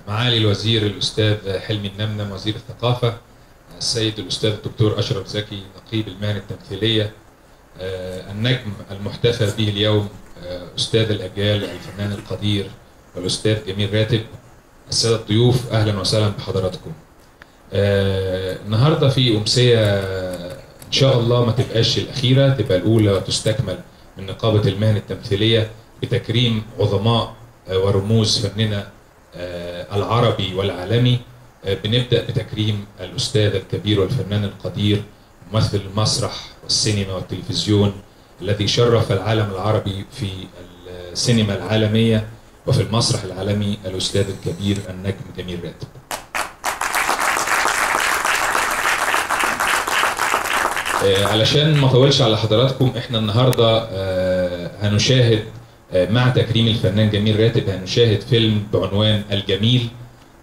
معالي الوزير الأستاذ حلمي النمنم وزير الثقافة، السيد الأستاذ الدكتور أشرف زكي نقيب المهن التمثيلية، النجم المحتفى به اليوم أستاذ الأجيال الفنان القدير والأستاذ جميل راتب، السادة الضيوف أهلا وسهلا بحضراتكم. النهارده في أمسية إن شاء الله ما تبقاش الأخيرة، تبقى الأولى وتستكمل من نقابة المهن التمثيلية بتكريم عظماء ورموز فننا العربي والعالمي. بنبدأ بتكريم الأستاذ الكبير والفنان القدير ممثل المسرح والسينما والتلفزيون الذي شرف العالم العربي في السينما العالمية وفي المسرح العالمي، الأستاذ الكبير النجم جميل راتب. علشان ما اطولش على حضراتكم، احنا النهارده هنشاهد مع تكريم الفنان جميل راتب هنشاهد فيلم بعنوان الجميل،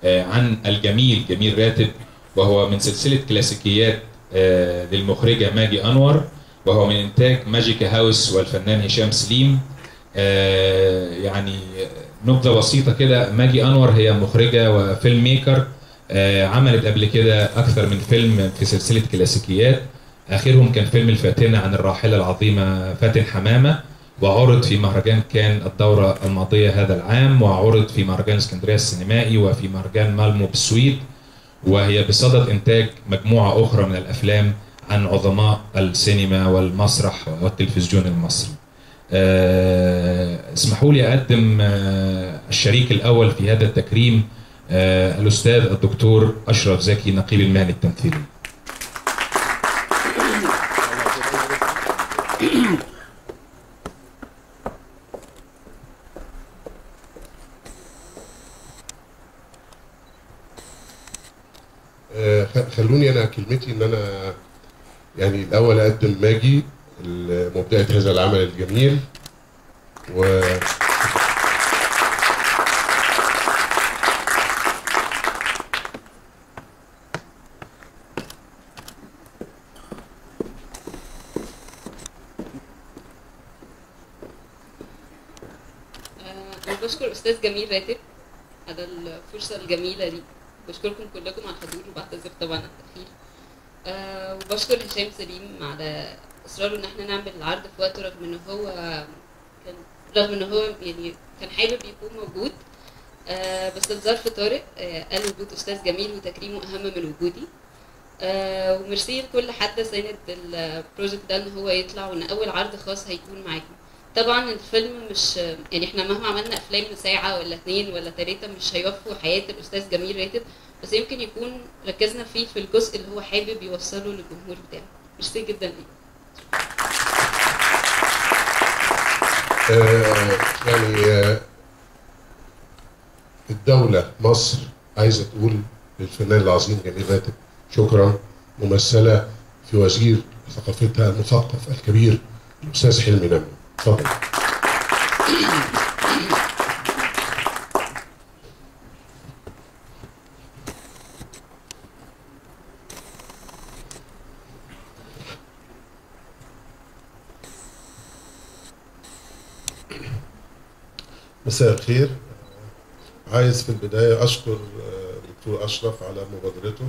عن الجميل جميل راتب، وهو من سلسلة كلاسيكيات للمخرجة ماجي أنور، وهو من إنتاج ماجيكا هاوس والفنان هشام سليم. يعني نبذة بسيطة كده، ماجي أنور هي مخرجة وفيلم ميكر، عملت قبل كده أكثر من فيلم في سلسلة كلاسيكيات، آخرهم كان فيلم الفاتنة عن الراحلة العظيمة فاتن حمامة، وعرض في مهرجان كان الدورة الماضية هذا العام، وعرض في مهرجان اسكندرية السينمائي وفي مهرجان مالمو بالسويد، وهي بصدد إنتاج مجموعة أخرى من الأفلام عن عظماء السينما والمسرح والتلفزيون المصري. اسمحوا لي أقدم الشريك الأول في هذا التكريم، الأستاذ الدكتور أشرف زكي نقيب المهن التمثيلية. خلوني انا كلمتي ان انا يعني الاول اقدم ماجي مبدعة هذا العمل الجميل، و أنا بشكر أستاذ جميل راتب على الفرصة الجميلة دي، بشكركم كلكم على الحضور وبعتذر طبعا عن التأخير. وبشكر هشام سليم على إصراره إن احنا نعمل العرض في وقته، رغم إن هو يعني كان حابب يكون موجود، بس الظرف طارئ قال وجود أستاذ جميل وتكريمه أهم من وجودي. وميرسي لكل حد ساند البروجكت ده إن هو يطلع، وإن أول عرض خاص هيكون معاكم. طبعا الفيلم مش يعني احنا مهما عملنا افلام ساعه ولا 2 ولا 3 مش هيوفوا حياه الاستاذ جميل راتب، بس يمكن يكون ركزنا فيه في الجزء اللي هو حابب يوصله للجمهور بتاعه. ميرسي جدا ليك. يعني الدولة مصر عايزة تقول للفنان العظيم جميل راتب شكرا، ممثلة في وزير ثقافتها المثقف الكبير الأستاذ حلمي نمنم. اتفضل. مساء الخير. عايز في البداية أشكر الدكتور أشرف على مبادرته،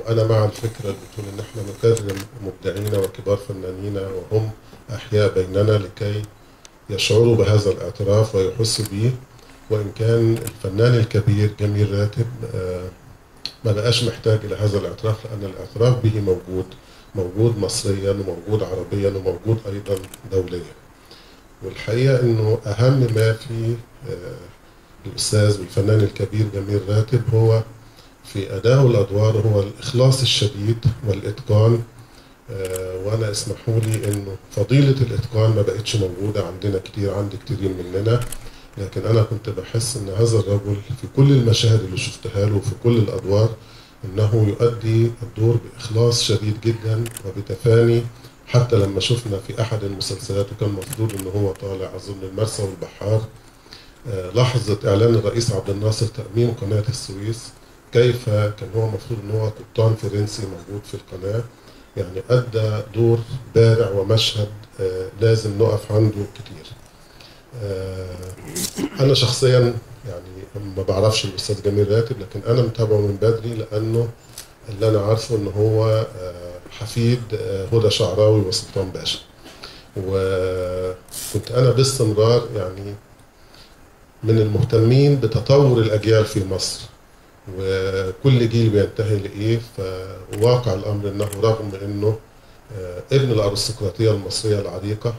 وأنا مع الفكرة اللي بتقول إن إحنا نكرم مبدعينا وكبار فنانينا وهم أحياء بيننا لكي يشعروا بهذا الاعتراف ويحسوا به. وإن كان الفنان الكبير جميل راتب ما بقاش محتاج إلى هذا الاعتراف، لأن الاعتراف به موجود مصريا وموجود عربيا وموجود أيضا دوليا. والحقيقة إنه أهم ما في الأستاذ والفنان الكبير جميل راتب هو في أداء الأدوار هو الإخلاص الشديد والإتقان. وأنا اسمحوا لي إنه فضيلة الإتقان ما بقتش موجودة عندنا كتير، عند كتيرين مننا، لكن أنا كنت بحس إن هذا الرجل في كل المشاهد اللي شفتها له في كل الأدوار إنه يؤدي الدور بإخلاص شديد جدا وبتفاني. حتى لما شفنا في أحد المسلسلات وكان مفروض إن هو طالع أظن المرسى والبحار، لحظة إعلان الرئيس عبد الناصر تأميم قناة السويس، كيف كان هو المفروض إن هو قبطان فرنسي موجود في القناة، يعني أدى دور بارع ومشهد لازم نقف عنده كتير. أنا شخصيا يعني ما بعرفش الاستاذ جميل راتب، لكن انا متابعه من بدري، لانه اللي انا عارفه ان هو حفيد هدى شعراوي وسلطان باشا. وكنت انا باستمرار يعني من المهتمين بتطور الاجيال في مصر، وكل جيل بينتهي لايه. فواقع الامر انه رغم انه ابن الارستقراطيه المصريه العريقه،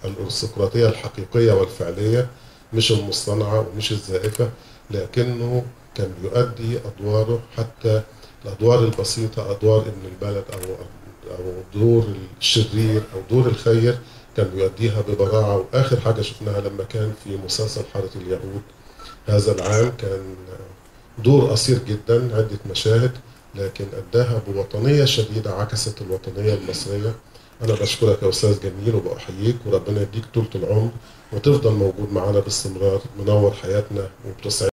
الارستقراطيه الحقيقيه والفعليه، مش المصطنعه ومش الزائفه، لكنه كان بيؤدي ادواره، حتى الادوار البسيطه، ادوار ابن البلد او دور الشرير او دور الخير، كان بيؤديها ببراعه. واخر حاجه شفناها لما كان في مسلسل حاره اليهود هذا العام، كان دور قصير جدا، عده مشاهد، لكن اداها بوطنيه شديده، عكست الوطنيه المصريه. انا بشكرك يا استاذ جميل وبأحييك، وربنا يديك طولة العمر وتفضل موجود معانا باستمرار، منور حياتنا وبتسعد